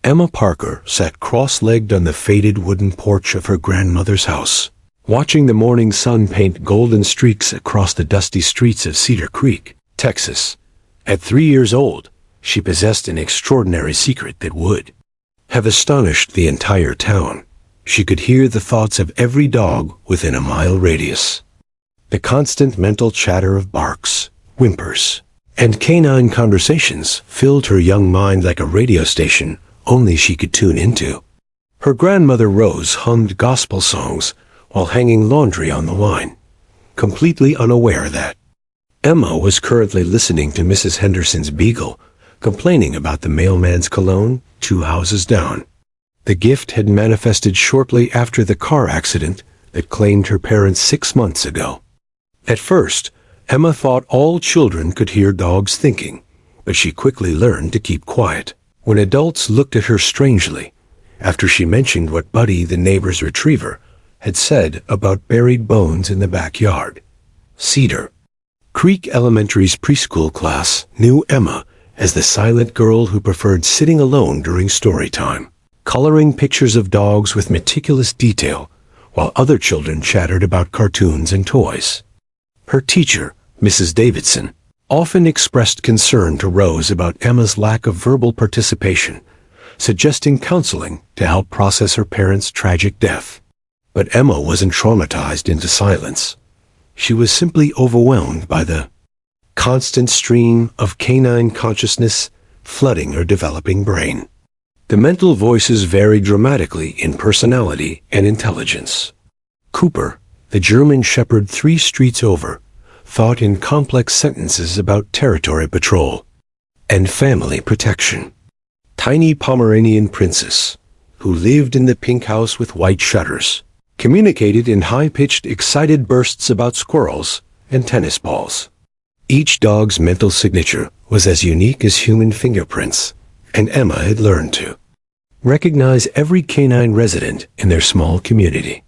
Emma Parker sat cross-legged on the faded wooden porch of her grandmother's house, watching the morning sun paint golden streaks across the dusty streets of Cedar Creek, Texas. At 3 years old, she possessed an extraordinary secret that would have astonished the entire town. She could hear the thoughts of every dog within a mile radius. The constant mental chatter of barks, whimpers, and canine conversations filled her young mind like a radio station only she could tune into. Her grandmother Rose hummed gospel songs while hanging laundry on the line, completely unaware that Emma was currently listening to Mrs. Henderson's beagle, complaining about the mailman's cologne 2 houses down. The gift had manifested shortly after the car accident that claimed her parents 6 months ago. At first, Emma thought all children could hear dogs thinking, but she quickly learned to keep quiet. When adults looked at her strangely, after she mentioned what Buddy, the neighbor's retriever, had said about buried bones in the backyard. Cedar Creek Elementary's preschool class knew Emma as the silent girl who preferred sitting alone during story time, coloring pictures of dogs with meticulous detail, while other children chattered about cartoons and toys. Her teacher, Mrs. Davidson, often expressed concern to Rose about Emma's lack of verbal participation, suggesting counseling to help process her parents' tragic death. But Emma wasn't traumatized into silence. She was simply overwhelmed by the constant stream of canine consciousness flooding her developing brain. The mental voices varied dramatically in personality and intelligence. Cooper, the German shepherd 3 streets over, thought in complex sentences about territory patrol and family protection. Tiny Pomeranian Princess, who lived in the pink house with white shutters, communicated in high-pitched, excited bursts about squirrels and tennis balls. Each dog's mental signature was as unique as human fingerprints, and Emma had learned to recognize every canine resident in their small community.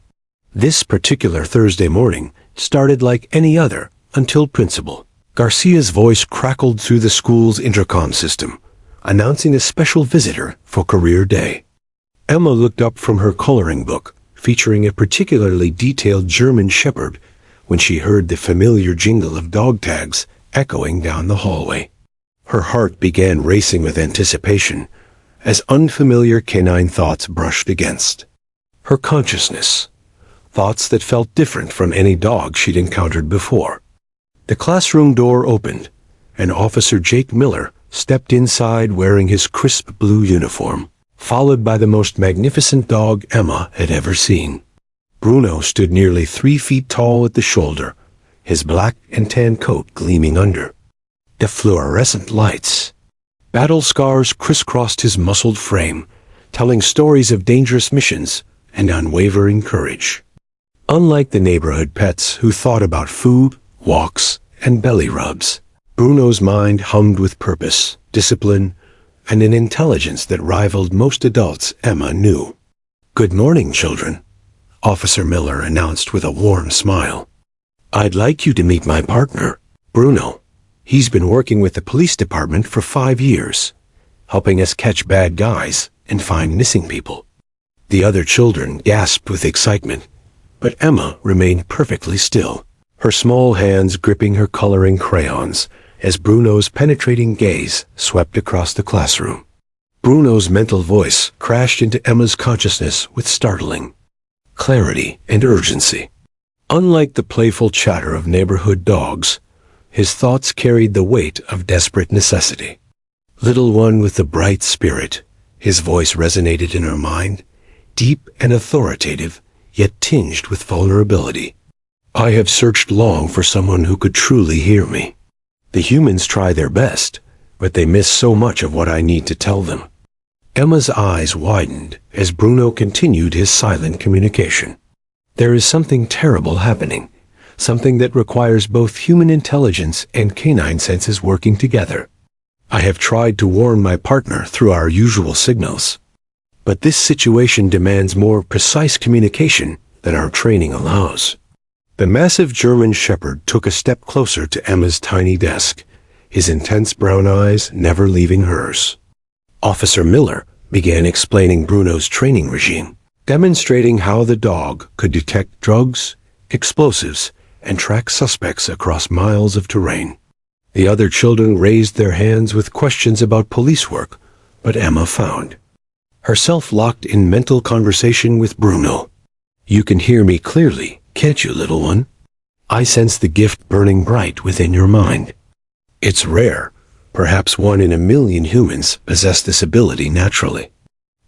This particular Thursday morning started like any other until Principal Garcia's voice crackled through the school's intercom system, announcing a special visitor for Career Day. Emma looked up from her coloring book, featuring a particularly detailed German shepherd, when she heard the familiar jingle of dog tags echoing down the hallway. Her heart began racing with anticipation as unfamiliar canine thoughts brushed against her consciousness, thoughts that felt different from any dog she'd encountered before. The classroom door opened, and Officer Jake Miller stepped inside wearing his crisp blue uniform, followed by the most magnificent dog Emma had ever seen. Bruno stood nearly 3 feet tall at the shoulder, his black and tan coat gleaming under the fluorescent lights. Battle scars crisscrossed his muscled frame, telling stories of dangerous missions and unwavering courage. Unlike the neighborhood pets who thought about food, walks, and belly rubs, Bruno's mind hummed with purpose, discipline, and an intelligence that rivaled most adults Emma knew. "Good morning, children," Officer Miller announced with a warm smile. "I'd like you to meet my partner, Bruno. He's been working with the police department for 5 years, helping us catch bad guys and find missing people." The other children gasped with excitement, but Emma remained perfectly still, her small hands gripping her coloring crayons as Bruno's penetrating gaze swept across the classroom. Bruno's mental voice crashed into Emma's consciousness with startling clarity and urgency. Unlike the playful chatter of neighborhood dogs, his thoughts carried the weight of desperate necessity. "Little one with the bright spirit," his voice resonated in her mind, deep and authoritative, yet tinged with vulnerability. "I have searched long for someone who could truly hear me. The humans try their best, but they miss so much of what I need to tell them." Emma's eyes widened as Bruno continued his silent communication. "There is something terrible happening, something that requires both human intelligence and canine senses working together. I have tried to warn my partner through our usual signals, but this situation demands more precise communication than our training allows." The massive German shepherd took a step closer to Emma's tiny desk, his intense brown eyes never leaving hers. Officer Miller began explaining Bruno's training regime, demonstrating how the dog could detect drugs, explosives, and track suspects across miles of terrain. The other children raised their hands with questions about police work, but Emma found herself locked in mental conversation with Bruno. "You can hear me clearly, can't you, little one? I sense the gift burning bright within your mind. It's rare. Perhaps 1 in a million humans possess this ability naturally."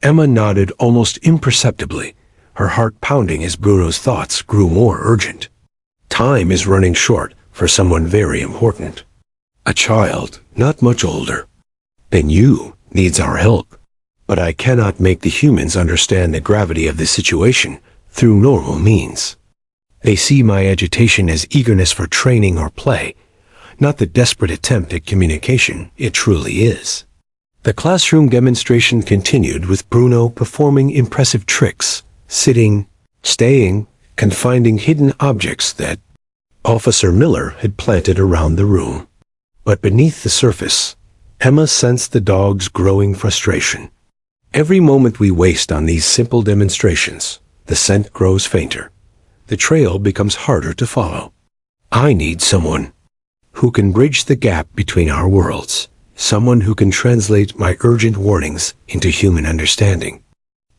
Emma nodded almost imperceptibly, her heart pounding as Bruno's thoughts grew more urgent. Time is running short for someone very important. A child, not much older than you, needs our help. But I cannot make the humans understand the gravity of the situation through normal means. They see my agitation as eagerness for training or play, not the desperate attempt at communication it truly is. The classroom demonstration continued with Bruno performing impressive tricks, sitting, staying, and finding hidden objects that Officer Miller had planted around the room. But beneath the surface, Emma sensed the dog's growing frustration. Every moment we waste on these simple demonstrations, the scent grows fainter. The trail becomes harder to follow. I need someone who can bridge the gap between our worlds, someone who can translate my urgent warnings into human understanding.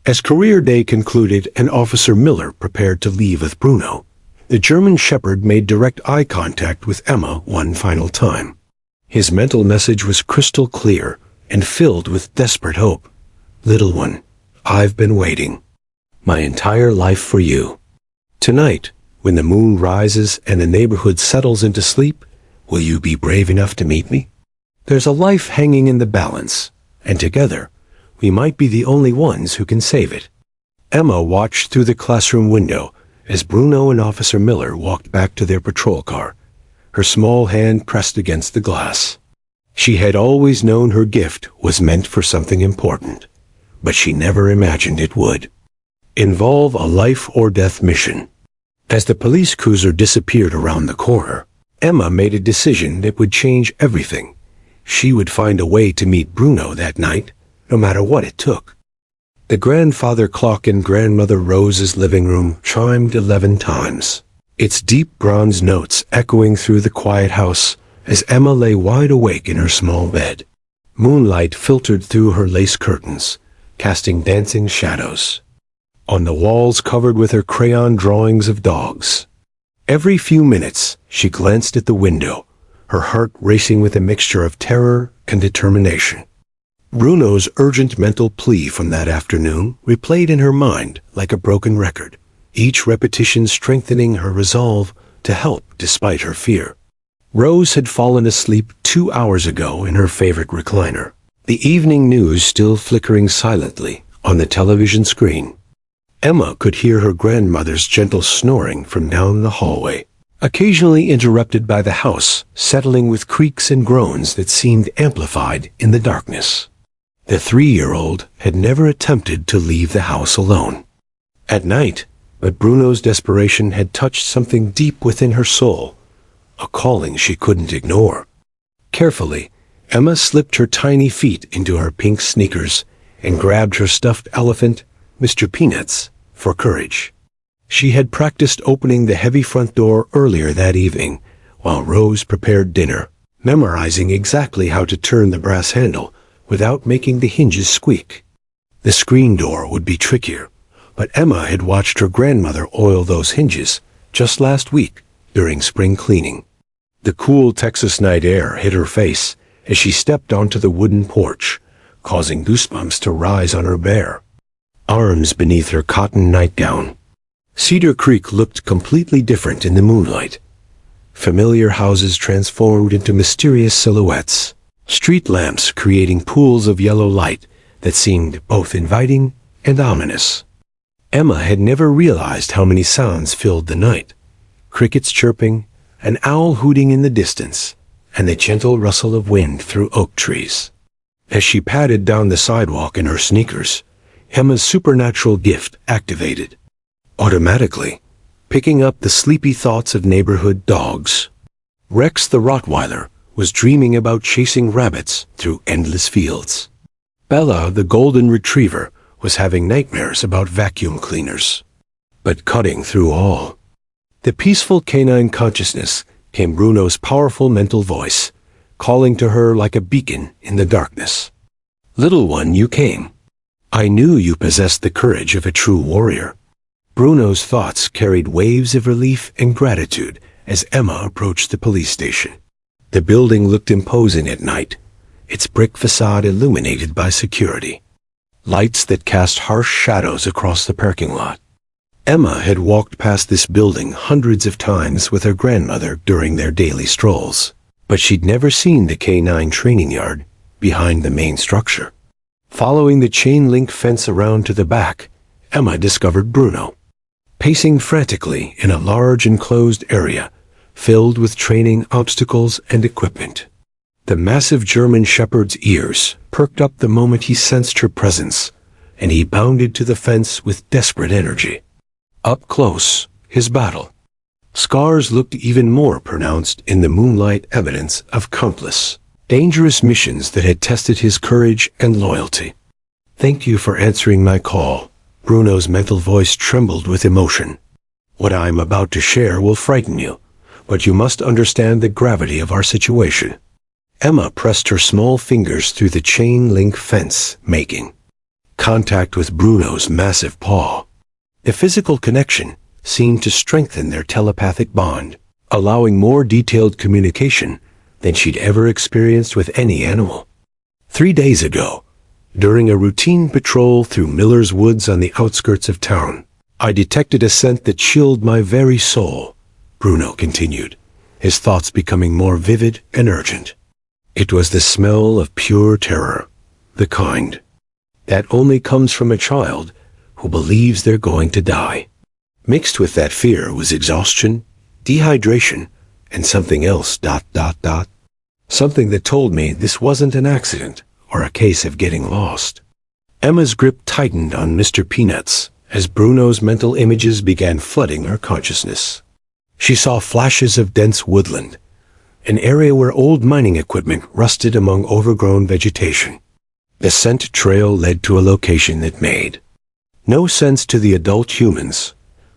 As career day concluded and Officer Miller prepared to leave with Bruno, the German Shepherd made direct eye contact with Emma one final time. His mental message was crystal clear and filled with desperate hope. "Little one, I've been waiting my entire life for you. Tonight, when the moon rises and the neighborhood settles into sleep, will you be brave enough to meet me? There's a life hanging in the balance, and together, we might be the only ones who can save it." Emma watched through the classroom window as Bruno and Officer Miller walked back to their patrol car, her small hand pressed against the glass. She had always known her gift was meant for something important, but she never imagined it would involve a life-or-death mission. As the police cruiser disappeared around the corner, Emma made a decision that would change everything. She would find a way to meet Bruno that night, no matter what it took. The grandfather clock in Grandmother Rose's living room chimed 11 times, its deep bronze notes echoing through the quiet house as Emma lay wide awake in her small bed. Moonlight filtered through her lace curtains, casting dancing shadows on the walls covered with her crayon drawings of dogs. Every few minutes, she glanced at the window, her heart racing with a mixture of terror and determination. Bruno's urgent mental plea from that afternoon replayed in her mind like a broken record, each repetition strengthening her resolve to help despite her fear. Rose had fallen asleep 2 hours ago in her favorite recliner, the evening news still flickering silently on the television screen. Emma could hear her grandmother's gentle snoring from down the hallway, occasionally interrupted by the house settling with creaks and groans that seemed amplified in the darkness. The 3-year-old had never attempted to leave the house alone at night, but Bruno's desperation had touched something deep within her soul, a calling she couldn't ignore. Carefully, Emma slipped her tiny feet into her pink sneakers and grabbed her stuffed elephant, Mr. Peanuts, for courage. She had practiced opening the heavy front door earlier that evening, while Rose prepared dinner, memorizing exactly how to turn the brass handle without making the hinges squeak. The screen door would be trickier, but Emma had watched her grandmother oil those hinges just last week during spring cleaning. The cool Texas night air hit her face as she stepped onto the wooden porch, causing goosebumps to rise on her bare arms beneath her cotton nightgown. Cedar Creek looked completely different in the moonlight. Familiar houses transformed into mysterious silhouettes, street lamps creating pools of yellow light that seemed both inviting and ominous. Emma had never realized how many sounds filled the night: crickets chirping, an owl hooting in the distance, and the gentle rustle of wind through oak trees. As she padded down the sidewalk in her sneakers, Emma's supernatural gift activated, automatically, picking up the sleepy thoughts of neighborhood dogs. Rex the Rottweiler was dreaming about chasing rabbits through endless fields. Bella, the golden retriever, was having nightmares about vacuum cleaners. But cutting through all the peaceful canine consciousness came Bruno's powerful mental voice, calling to her like a beacon in the darkness. "Little one, you came. I knew you possessed the courage of a true warrior." Bruno's thoughts carried waves of relief and gratitude as Emma approached the police station. The building looked imposing at night, its brick facade illuminated by security lights that cast harsh shadows across the parking lot. Emma had walked past this building hundreds of times with her grandmother during their daily strolls, but she'd never seen the canine training yard behind the main structure. Following the chain-link fence around to the back, Emma discovered Bruno, pacing frantically in a large enclosed area filled with training obstacles and equipment. The massive German shepherd's ears perked up the moment he sensed her presence, and he bounded to the fence with desperate energy. Up close, his battle scars looked even more pronounced in the moonlight, evidence of countless dangerous missions that had tested his courage and loyalty. "Thank you for answering my call." Bruno's mental voice trembled with emotion. "What I'm about to share will frighten you, but you must understand the gravity of our situation." Emma pressed her small fingers through the chain-link fence, making contact with Bruno's massive paw. The physical connection seemed to strengthen their telepathic bond, allowing more detailed communication than she'd ever experienced with any animal. 3 days ago, during a routine patrol through Miller's Woods on the outskirts of town, I detected a scent that chilled my very soul, Bruno continued, his thoughts becoming more vivid and urgent. It was the smell of pure terror, the kind that only comes from a child who believes they're going to die. Mixed with that fear was exhaustion, dehydration, and something else, ... Something that told me this wasn't an accident or a case of getting lost. Emma's grip tightened on Mr. Peanuts as Bruno's mental images began flooding her consciousness. She saw flashes of dense woodland, an area where old mining equipment rusted among overgrown vegetation. The scent trail led to a location that made no sense to the adult humans,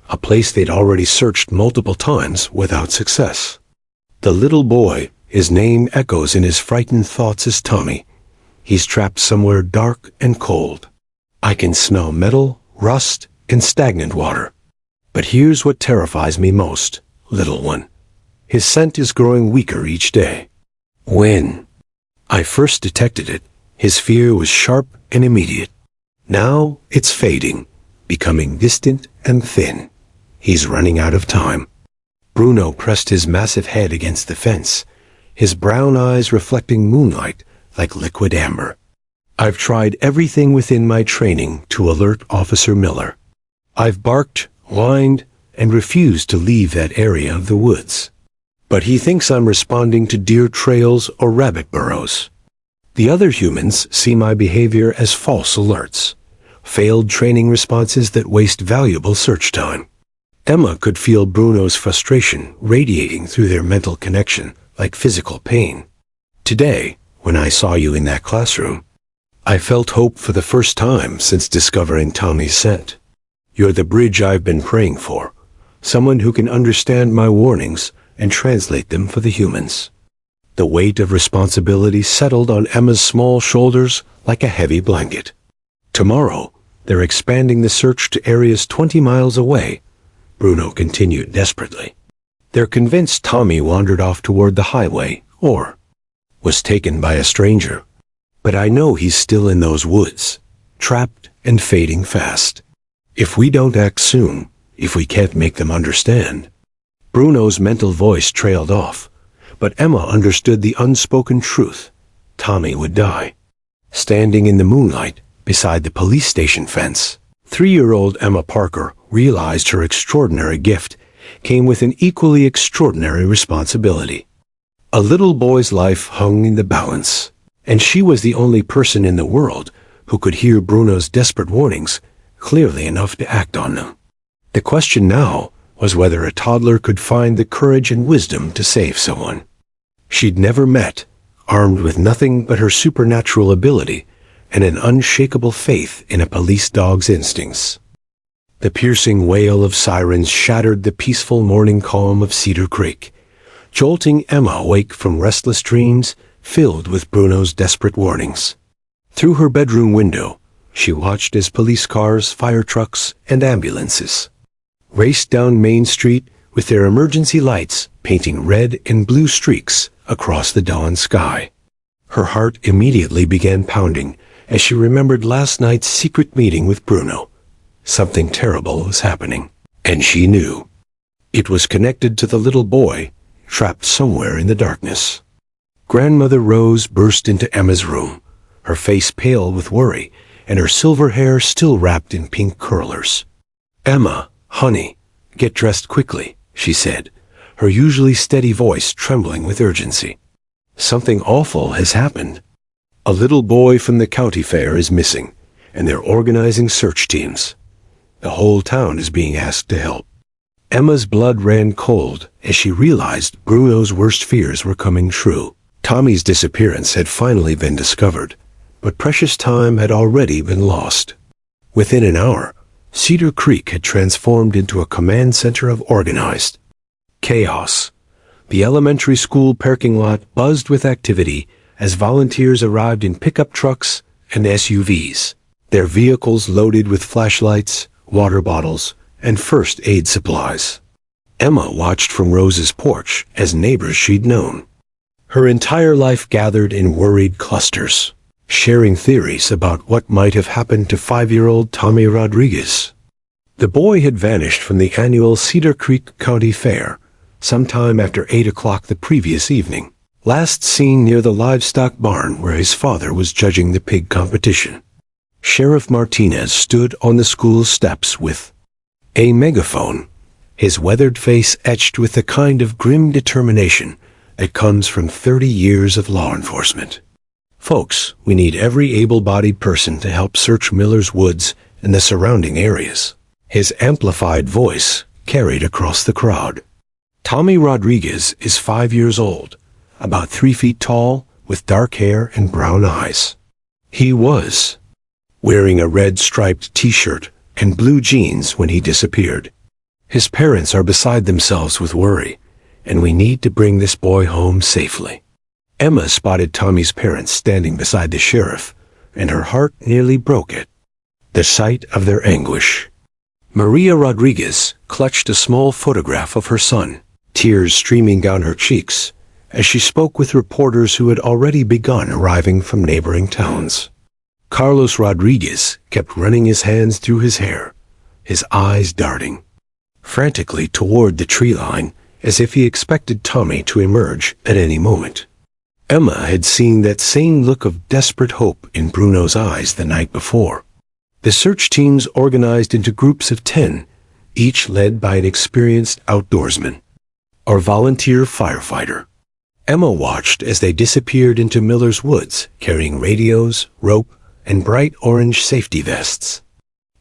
a place they'd already searched multiple times without success. The little boy, his name echoes in his frightened thoughts as Tommy. He's trapped somewhere dark and cold. I can smell metal, rust, and stagnant water. But here's what terrifies me most, little one. His scent is growing weaker each day. When I first detected it, his fear was sharp and immediate. Now it's fading, becoming distant and thin. He's running out of time. Bruno pressed his massive head against the fence, his brown eyes reflecting moonlight like liquid amber. I've tried everything within my training to alert Officer Miller. I've barked, whined, and refused to leave that area of the woods. But he thinks I'm responding to deer trails or rabbit burrows. The other humans see my behavior as false alerts, failed training responses that waste valuable search time. Emma could feel Bruno's frustration radiating through their mental connection like physical pain. Today, when I saw you in that classroom, I felt hope for the first time since discovering Tommy's scent. You're the bridge I've been praying for, someone who can understand my warnings and translate them for the humans. The weight of responsibility settled on Emma's small shoulders like a heavy blanket. Tomorrow, they're expanding the search to areas 20 miles away, Bruno continued desperately. They're convinced Tommy wandered off toward the highway or was taken by a stranger. But I know he's still in those woods, trapped and fading fast. If we don't act soon, if we can't make them understand. Bruno's mental voice trailed off, but Emma understood the unspoken truth. Tommy would die. Standing in the moonlight beside the police station fence, 3-year-old Emma Parker realized her extraordinary gift came with an equally extraordinary responsibility. A little boy's life hung in the balance, and she was the only person in the world who could hear Bruno's desperate warnings clearly enough to act on them. The question now was whether a toddler could find the courage and wisdom to save someone she'd never met, armed with nothing but her supernatural ability and an unshakable faith in a police dog's instincts. The piercing wail of sirens shattered the peaceful morning calm of Cedar Creek, jolting Emma awake from restless dreams filled with Bruno's desperate warnings. Through her bedroom window, she watched as police cars, fire trucks, and ambulances raced down Main Street with their emergency lights painting red and blue streaks across the dawn sky. Her heart immediately began pounding as she remembered last night's secret meeting with Bruno. Something terrible was happening, and she knew. It was connected to the little boy trapped somewhere in the darkness. Grandmother Rose burst into Emma's room, her face pale with worry and her silver hair still wrapped in pink curlers. "Emma, honey, get dressed quickly," she said, her usually steady voice trembling with urgency. "Something awful has happened. A little boy from the county fair is missing, and they're organizing search teams. The whole town is being asked to help." Emma's blood ran cold as she realized Bruno's worst fears were coming true. Tommy's disappearance had finally been discovered, but precious time had already been lost. Within an hour, Cedar Creek had transformed into a command center of organized chaos. The elementary school parking lot buzzed with activity as volunteers arrived in pickup trucks and SUVs, their vehicles loaded with flashlights, water bottles, and first aid supplies. Emma watched from Rose's porch as neighbors she'd known. Her entire life gathered in worried clusters, sharing theories about what might have happened to 5-year-old Tommy Rodriguez. The boy had vanished from the annual Cedar Creek County Fair sometime after 8 o'clock the previous evening, last seen near the livestock barn where his father was judging the pig competition. Sheriff Martinez stood on the school steps with a megaphone, his weathered face etched with the kind of grim determination that comes from 30 years of law enforcement. "Folks, we need every able-bodied person to help search Miller's Woods and the surrounding areas." His amplified voice carried across the crowd. Tommy Rodriguez is 5 years old, about 3 feet tall, with dark hair and brown eyes. He was wearing a red striped t-shirt and blue jeans when he disappeared. His parents are beside themselves with worry, and we need to bring this boy home safely. Emma spotted Tommy's parents standing beside the sheriff, and her heart nearly broke at the sight of their anguish. Maria Rodriguez clutched a small photograph of her son, tears streaming down her cheeks, as she spoke with reporters who had already begun arriving from neighboring towns. Carlos Rodriguez kept running his hands through his hair, his eyes darting frantically toward the tree line as if he expected Tommy to emerge at any moment. Emma had seen that same look of desperate hope in Bruno's eyes the night before. The search teams organized into groups of 10, each led by an experienced outdoorsman or volunteer firefighter. Emma watched as they disappeared into Miller's Woods, carrying radios, rope, and bright orange safety vests.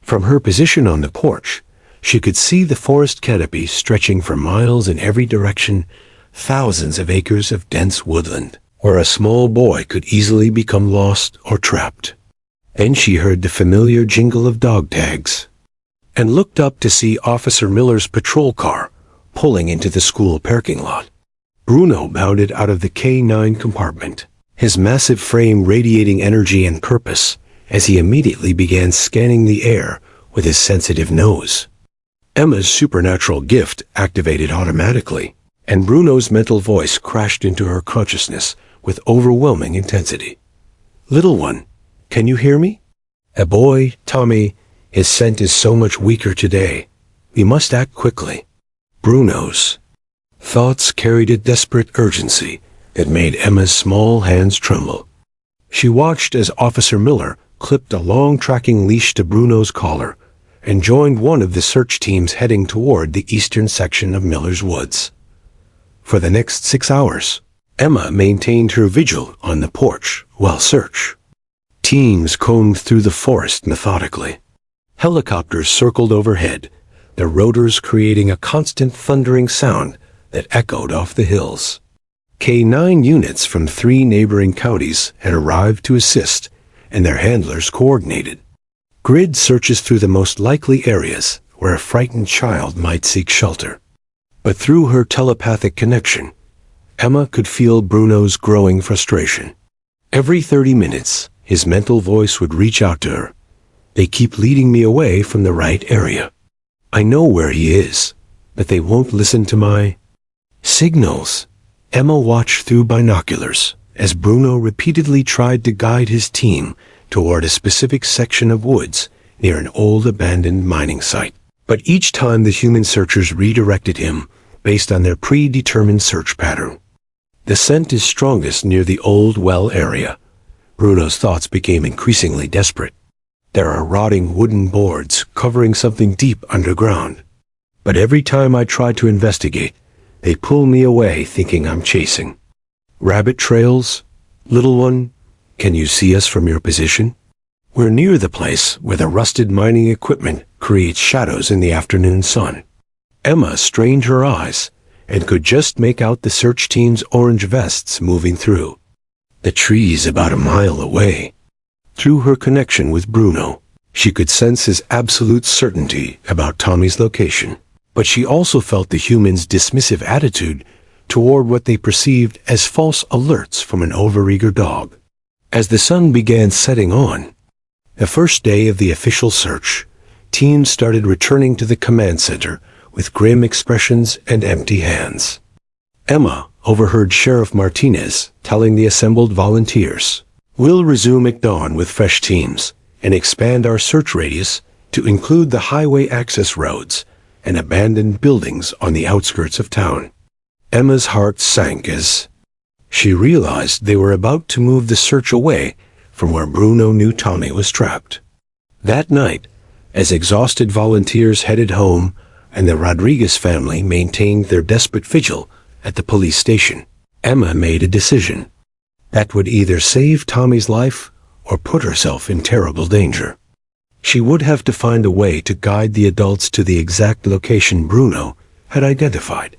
From her position on the porch, she could see the forest canopy stretching for miles in every direction, thousands of acres of dense woodland, where a small boy could easily become lost or trapped. Then she heard the familiar jingle of dog tags, and looked up to see Officer Miller's patrol car pulling into the school parking lot. Bruno bounded out of the K9 compartment, his massive frame radiating energy and purpose as he immediately began scanning the air with his sensitive nose. Emma's supernatural gift activated automatically, and Bruno's mental voice crashed into her consciousness with overwhelming intensity. "Little one, can you hear me? A boy, Tommy, his scent is so much weaker today. We must act quickly." Bruno's thoughts carried a desperate urgency that made Emma's small hands tremble. She watched as Officer Miller clipped a long tracking leash to Bruno's collar and joined one of the search teams heading toward the eastern section of Miller's Woods. For the next 6 hours, Emma maintained her vigil on the porch while search teams combed through the forest methodically. Helicopters circled overhead, their rotors creating a constant thundering sound that echoed off the hills. K9 units from 3 neighboring counties had arrived to assist, and their handlers coordinated. Grid searches through the most likely areas where a frightened child might seek shelter. But through her telepathic connection, Emma could feel Bruno's growing frustration. Every 30 minutes, his mental voice would reach out to her. "They keep leading me away from the right area. I know where he is, but they won't listen to my signals." Emma watched through binoculars as Bruno repeatedly tried to guide his team toward a specific section of woods near an old abandoned mining site. But each time the human searchers redirected him based on their predetermined search pattern. The scent is strongest near the old well area. Bruno's thoughts became increasingly desperate. There are rotting wooden boards covering something deep underground. But every time I try to investigate, they pull me away thinking I'm chasing rabbit trails. Little one, can you see us from your position? We're near the place where the rusted mining equipment creates shadows in the afternoon sun. Emma strained her eyes and could just make out the search team's orange vests moving through. The trees about a mile away. Through her connection with Bruno, she could sense his absolute certainty about Tommy's location. But she also felt the humans' dismissive attitude toward what they perceived as false alerts from an overeager dog. As the sun began setting on, the first day of the official search, teams started returning to the command center with grim expressions and empty hands. Emma overheard Sheriff Martinez telling the assembled volunteers, "We'll resume at dawn with fresh teams and expand our search radius to include the highway access roads and abandoned buildings on the outskirts of town." Emma's heart sank as she realized they were about to move the search away from where Bruno knew Tommy was trapped. That night, as exhausted volunteers headed home and the Rodriguez family maintained their desperate vigil at the police station, Emma made a decision that would either save Tommy's life or put herself in terrible danger. She would have to find a way to guide the adults to the exact location Bruno had identified,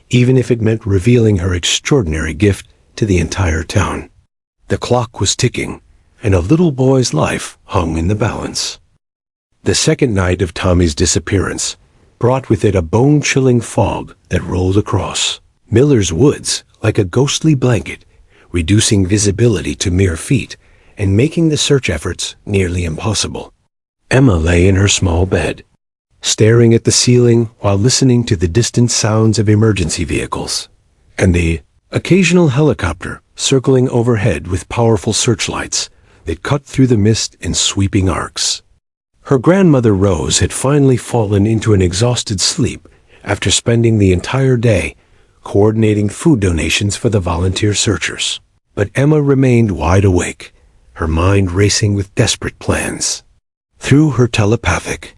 even if it meant revealing her extraordinary gift to the entire town. The clock was ticking, and a little boy's life hung in the balance. The second night of Tommy's disappearance brought with it a bone-chilling fog that rolled across Miller's Woods like a ghostly blanket, reducing visibility to mere feet and making the search efforts nearly impossible. Emma lay in her small bed, staring at the ceiling while listening to the distant sounds of emergency vehicles and the occasional helicopter circling overhead with powerful searchlights that cut through the mist in sweeping arcs. Her grandmother Rose had finally fallen into an exhausted sleep after spending the entire day coordinating food donations for the volunteer searchers. But Emma remained wide awake, her mind racing with desperate plans. Through her telepathic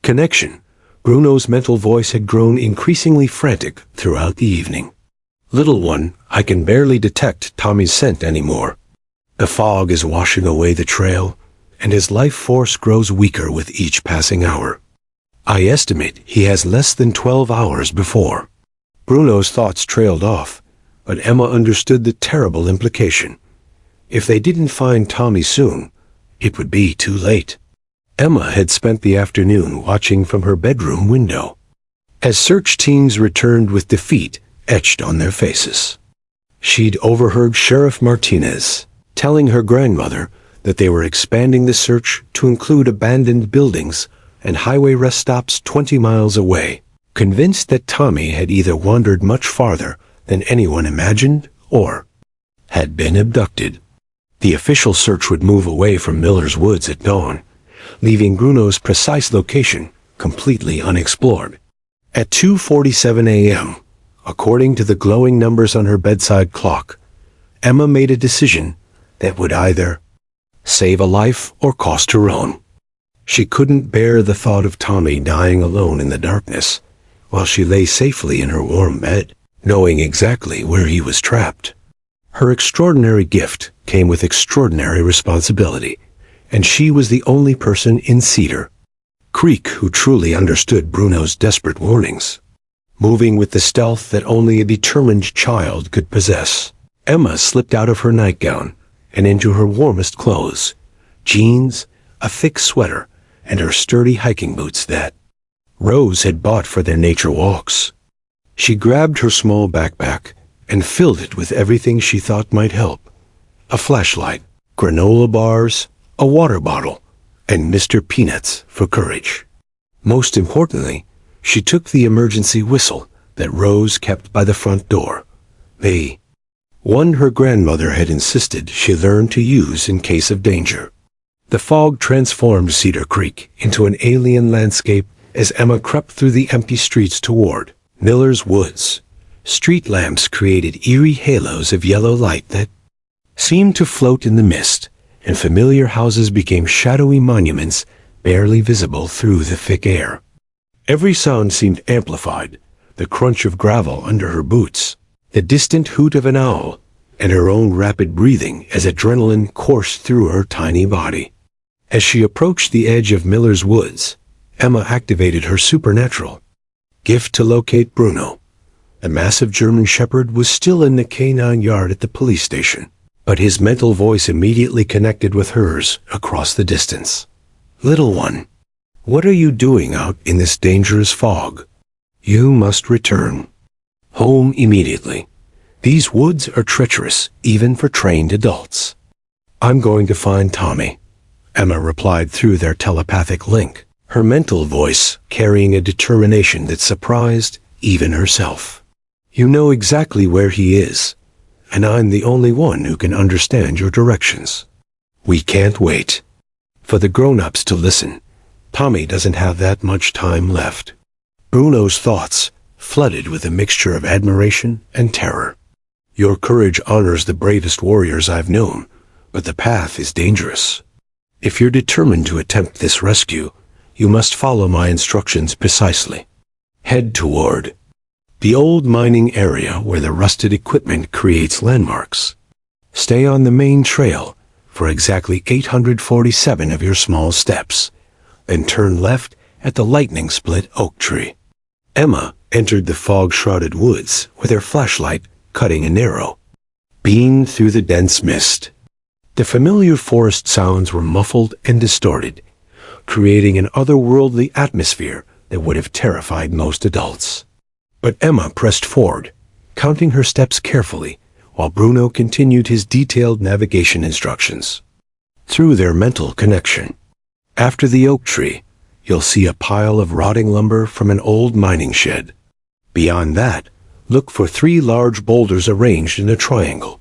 connection, Bruno's mental voice had grown increasingly frantic throughout the evening. "Little one, I can barely detect Tommy's scent anymore. The fog is washing away the trail, and his life force grows weaker with each passing hour. I estimate he has less than 12 hours before." Bruno's thoughts trailed off, but Emma understood the terrible implication. If they didn't find Tommy soon, it would be too late. Emma had spent the afternoon watching from her bedroom window as search teams returned with defeat etched on their faces. She'd overheard Sheriff Martinez telling her grandmother that they were expanding the search to include abandoned buildings and highway rest stops 20 miles away, convinced that Tommy had either wandered much farther than anyone imagined or had been abducted. The official search would move away from Miller's Woods at dawn, leaving Bruno's precise location completely unexplored. At 2:47 a.m., according to the glowing numbers on her bedside clock, Emma made a decision that would either save a life or cost her own. She couldn't bear the thought of Tommy dying alone in the darkness, while she lay safely in her warm bed, knowing exactly where he was trapped. Her extraordinary gift came with extraordinary responsibility, and she was the only person in Cedar Creek who truly understood Bruno's desperate warnings. Moving with the stealth that only a determined child could possess, Emma slipped out of her nightgown and into her warmest clothes, jeans, a thick sweater, and her sturdy hiking boots that Rose had bought for their nature walks. She grabbed her small backpack and filled it with everything she thought might help. A flashlight, granola bars, a water bottle, and Mr. Peanuts for courage. Most importantly, she took the emergency whistle that Rose kept by the front door. The one her grandmother had insisted she learn to use in case of danger. The fog transformed Cedar Creek into an alien landscape as Emma crept through the empty streets toward Miller's Woods. Street lamps created eerie halos of yellow light that seemed to float in the mist, and familiar houses became shadowy monuments barely visible through the thick air. Every sound seemed amplified, the crunch of gravel under her boots, the distant hoot of an owl, and her own rapid breathing as adrenaline coursed through her tiny body. As she approached the edge of Miller's Woods, Emma activated her supernatural gift to locate Bruno. The massive German Shepherd was still in the canine yard at the police station, but his mental voice immediately connected with hers across the distance. "Little one, what are you doing out in this dangerous fog? You must return home immediately. These woods are treacherous, even for trained adults." "I'm going to find Tommy," Emma replied through their telepathic link, her mental voice carrying a determination that surprised even herself. "You know exactly where he is, and I'm the only one who can understand your directions. We can't wait for the grown-ups to listen. Tommy doesn't have that much time left." Bruno's thoughts flooded with a mixture of admiration and terror. "Your courage honors the bravest warriors I've known, but the path is dangerous. If you're determined to attempt this rescue, you must follow my instructions precisely. Head toward the old mining area where the rusted equipment creates landmarks. Stay on the main trail for exactly 847 of your small steps, then turn left at the lightning-split oak tree." Emma entered the fog-shrouded woods with her flashlight cutting a narrow beam through the dense mist. The familiar forest sounds were muffled and distorted, creating an otherworldly atmosphere that would have terrified most adults. But Emma pressed forward, counting her steps carefully, while Bruno continued his detailed navigation instructions. Through their mental connection, after the oak tree, you'll see a pile of rotting lumber from an old mining shed. Beyond that, look for 3 large boulders arranged in a triangle.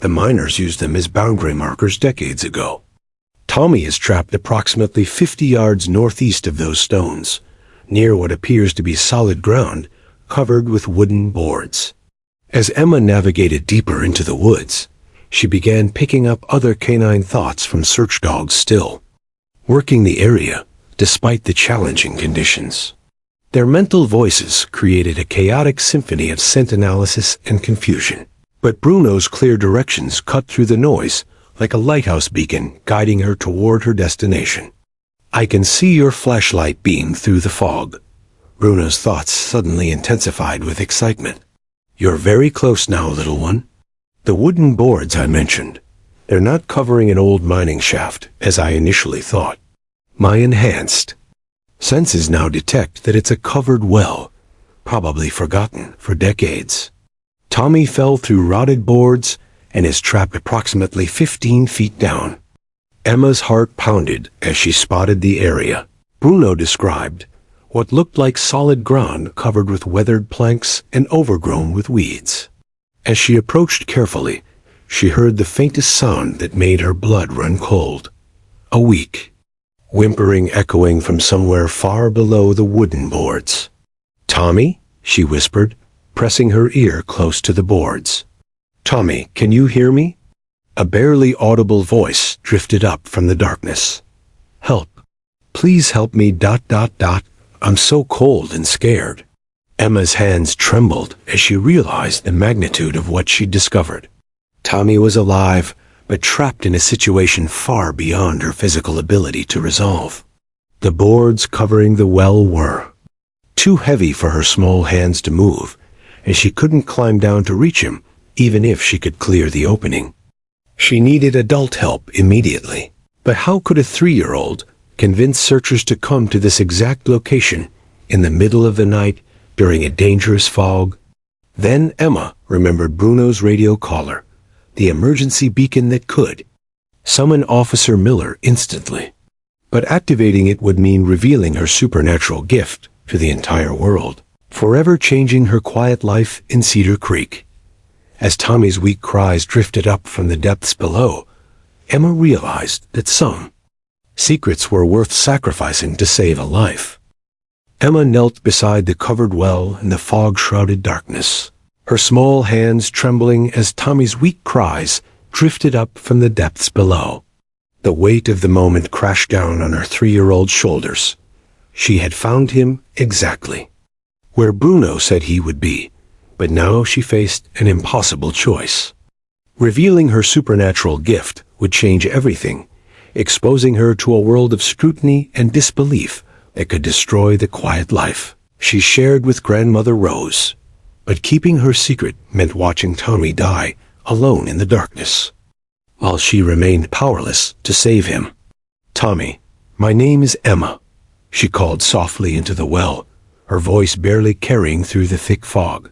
The miners used them as boundary markers decades ago. Tommy is trapped approximately 50 yards northeast of those stones, near what appears to be solid ground covered with wooden boards. As Emma navigated deeper into the woods, she began picking up other canine thoughts from search dogs still working the area despite the challenging conditions. Their mental voices created a chaotic symphony of scent analysis and confusion, but Bruno's clear directions cut through the noise like a lighthouse beacon guiding her toward her destination. "I can see your flashlight beam through the fog." Bruno's thoughts suddenly intensified with excitement. "You're very close now, little one. The wooden boards I mentioned, they're not covering an old mining shaft, as I initially thought. My enhanced senses now detect that it's a covered well, probably forgotten for decades. Tommy fell through rotted boards and is trapped approximately 15 feet down." Emma's heart pounded as she spotted the area. Bruno described what looked like solid ground covered with weathered planks and overgrown with weeds. As she approached carefully, she heard the faintest sound that made her blood run cold. A weak whimpering echoing from somewhere far below the wooden boards. "Tommy?" she whispered, pressing her ear close to the boards. "Tommy, can you hear me?" A barely audible voice drifted up from the darkness. "Help. Please help me ... I'm so cold and scared." Emma's hands trembled as she realized the magnitude of what she'd discovered. Tommy was alive, but trapped in a situation far beyond her physical ability to resolve. The boards covering the well were too heavy for her small hands to move, and she couldn't climb down to reach him, even if she could clear the opening. She needed adult help immediately. But how could a 3-year-old convince searchers to come to this exact location in the middle of the night during a dangerous fog? Then Emma remembered Bruno's radio collar, the emergency beacon that could summon Officer Miller instantly. But activating it would mean revealing her supernatural gift to the entire world, forever changing her quiet life in Cedar Creek. As Tommy's weak cries drifted up from the depths below, Emma realized that some secrets were worth sacrificing to save a life. Emma knelt beside the covered well in the fog-shrouded darkness, her small hands trembling as Tommy's weak cries drifted up from the depths below. The weight of the moment crashed down on her 3-year-old shoulders. She had found him exactly where Bruno said he would be, but now she faced an impossible choice. Revealing her supernatural gift would change everything, exposing her to a world of scrutiny and disbelief that could destroy the quiet life she shared with Grandmother Rose. But keeping her secret meant watching Tommy die alone in the darkness, while she remained powerless to save him. "Tommy, my name is Emma," she called softly into the well, her voice barely carrying through the thick fog.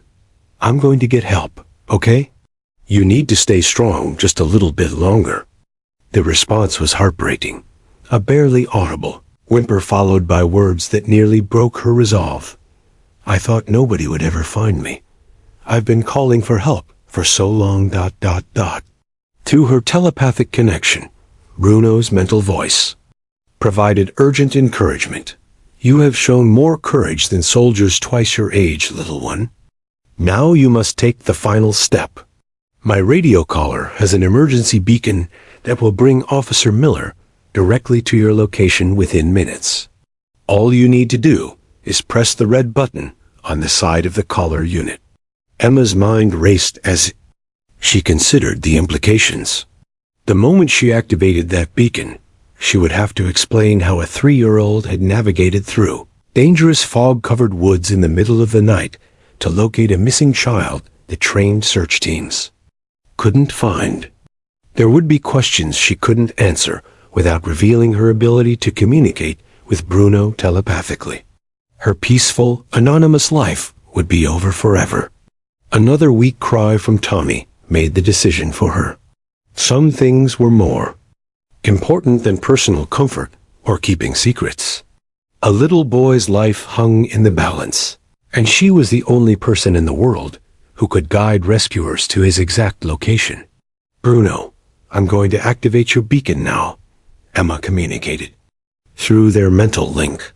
"I'm going to get help, okay? You need to stay strong just a little bit longer." The response was heartbreaking, a barely audible whimper followed by words that nearly broke her resolve. "I thought nobody would ever find me. I've been calling for help for so long, ... To her telepathic connection, Bruno's mental voice provided urgent encouragement. "You have shown more courage than soldiers twice your age, little one. Now you must take the final step. My radio collar has an emergency beacon that will bring Officer Miller directly to your location within minutes. All you need to do is press the red button on the side of the collar unit." Emma's mind raced as she considered the implications. The moment she activated that beacon, she would have to explain how a 3-year-old had navigated through dangerous fog-covered woods in the middle of the night to locate a missing child that trained search teams couldn't find. There would be questions she couldn't answer without revealing her ability to communicate with Bruno telepathically. Her peaceful, anonymous life would be over forever. Another weak cry from Tommy made the decision for her. Some things were more important than personal comfort or keeping secrets. A little boy's life hung in the balance, and she was the only person in the world who could guide rescuers to his exact location. "Bruno, I'm going to activate your beacon now," Emma communicated through their mental link.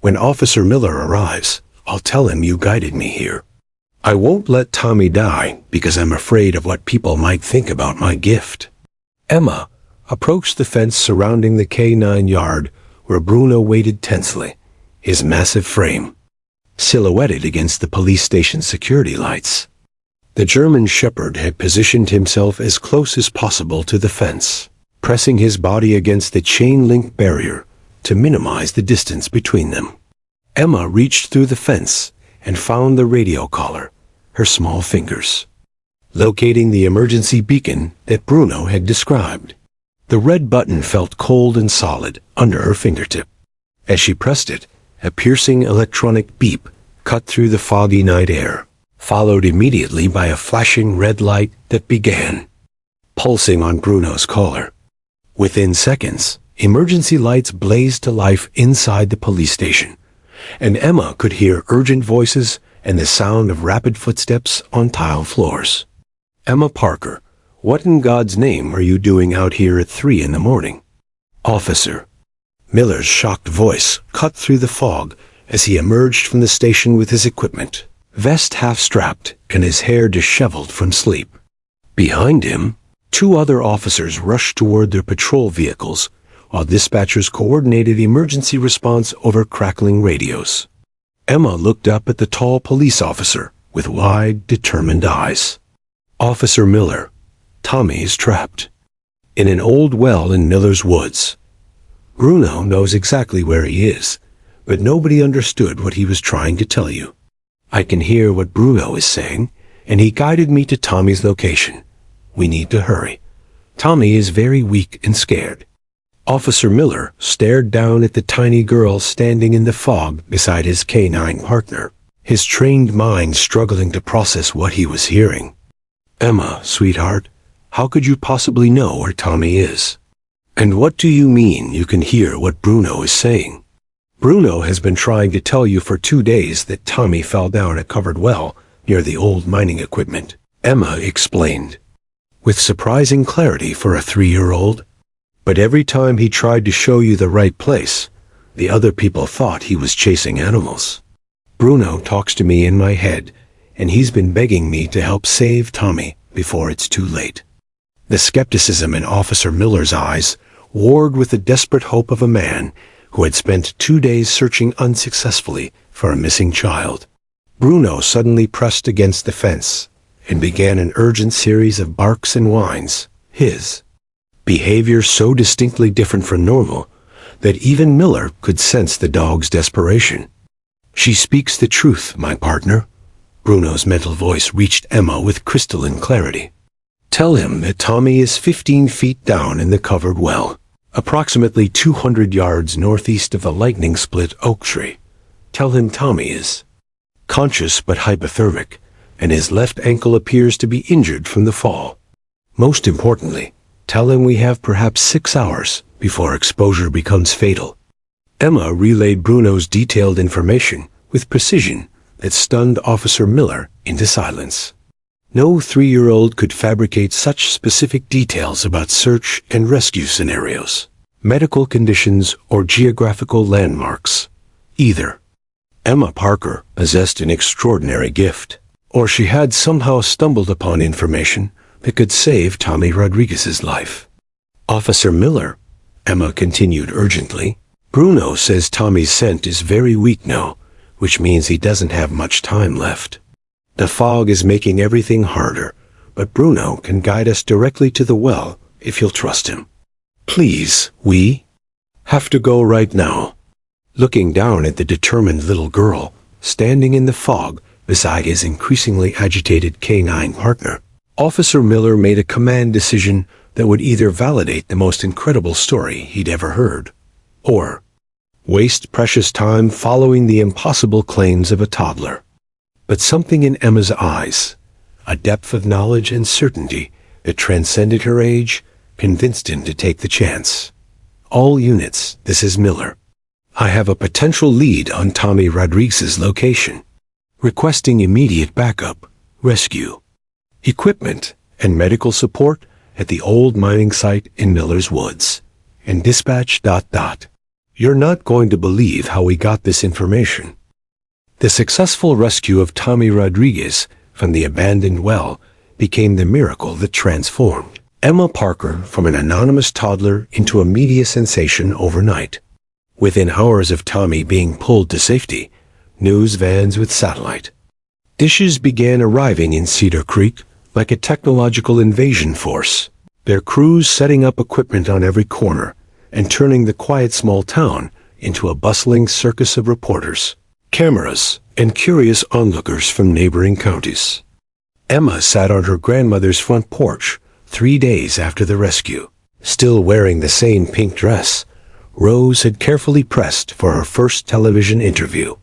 "When Officer Miller arrives, I'll tell him you guided me here. I won't let Tommy die because I'm afraid of what people might think about my gift." Emma approached the fence surrounding the K9 yard where Bruno waited tensely, his massive frame silhouetted against the police station security lights. The German Shepherd had positioned himself as close as possible to the fence, pressing his body against the chain-link barrier to minimize the distance between them. Emma reached through the fence and found the radio collar, her small fingers locating the emergency beacon that Bruno had described. The red button felt cold and solid under her fingertip. As she pressed it, a piercing electronic beep cut through the foggy night air, followed immediately by a flashing red light that began pulsing on Bruno's collar. Within seconds, emergency lights blazed to life inside the police station, and Emma could hear urgent voices and the sound of rapid footsteps on tile floors. "Emma Parker, what in God's name are you doing out here at 3 in the morning?" "Officer." Miller's shocked voice cut through the fog as he emerged from the station with his equipment, vest half-strapped and his hair disheveled from sleep. Behind him, 2 other officers rushed toward their patrol vehicles, while dispatchers coordinated emergency response over crackling radios. Emma looked up at the tall police officer with wide, determined eyes. "Officer Miller, Tommy is trapped in an old well in Miller's Woods. Bruno knows exactly where he is, but nobody understood what he was trying to tell you. I can hear what Bruno is saying, and he guided me to Tommy's location. We need to hurry. Tommy is very weak and scared." Officer Miller stared down at the tiny girl standing in the fog beside his canine partner, his trained mind struggling to process what he was hearing. "Emma, sweetheart, how could you possibly know where Tommy is? And what do you mean you can hear what Bruno is saying?" "Bruno has been trying to tell you for 2 days that Tommy fell down a covered well near the old mining equipment," Emma explained, with surprising clarity for a 3-year-old. "But every time he tried to show you the right place, the other people thought he was chasing animals. Bruno talks to me in my head, and he's been begging me to help save Tommy before it's too late." The skepticism in Officer Miller's eyes warred with the desperate hope of a man who had spent 2 days searching unsuccessfully for a missing child. Bruno suddenly pressed against the fence and began an urgent series of barks and whines, his behavior so distinctly different from normal that even Miller could sense the dog's desperation. "She speaks the truth, my partner." Bruno's mental voice reached Emma with crystalline clarity. "Tell him that Tommy is 15 feet down in the covered well, approximately 200 yards northeast of the lightning-split oak tree. Tell him Tommy is conscious but hypothermic, and his left ankle appears to be injured from the fall. Most importantly, tell him we have perhaps 6 hours before exposure becomes fatal." Emma relayed Bruno's detailed information with precision that stunned Officer Miller into silence. No 3-year-old could fabricate such specific details about search and rescue scenarios, medical conditions, or geographical landmarks, either. Emma Parker possessed an extraordinary gift, or she had somehow stumbled upon information that could save Tommy Rodriguez's life. "Officer Miller," Emma continued urgently, "Bruno says Tommy's scent is very weak now, which means he doesn't have much time left. The fog is making everything harder, but Bruno can guide us directly to the well if you'll trust him. Please, we have to go right now." Looking down at the determined little girl standing in the fog beside his increasingly agitated canine partner, Officer Miller made a command decision that would either validate the most incredible story he'd ever heard, or waste precious time following the impossible claims of a toddler. But something in Emma's eyes, a depth of knowledge and certainty that transcended her age, convinced him to take the chance. "All units, this is Miller. I have a potential lead on Tommy Rodriguez's location, requesting immediate backup, rescue, equipment, and medical support at the old mining site in Miller's Woods, and dispatch ... You're not going to believe how we got this information." The successful rescue of Tommy Rodriguez from the abandoned well became the miracle that transformed Emma Parker from an anonymous toddler into a media sensation overnight. Within hours of Tommy being pulled to safety, news vans with satellite dishes began arriving in Cedar Creek like a technological invasion force, their crews setting up equipment on every corner and turning the quiet small town into a bustling circus of reporters, cameras, and curious onlookers from neighboring counties. Emma sat on her grandmother's front porch 3 days after the rescue, still wearing the same pink dress Rose had carefully pressed for her first television interview.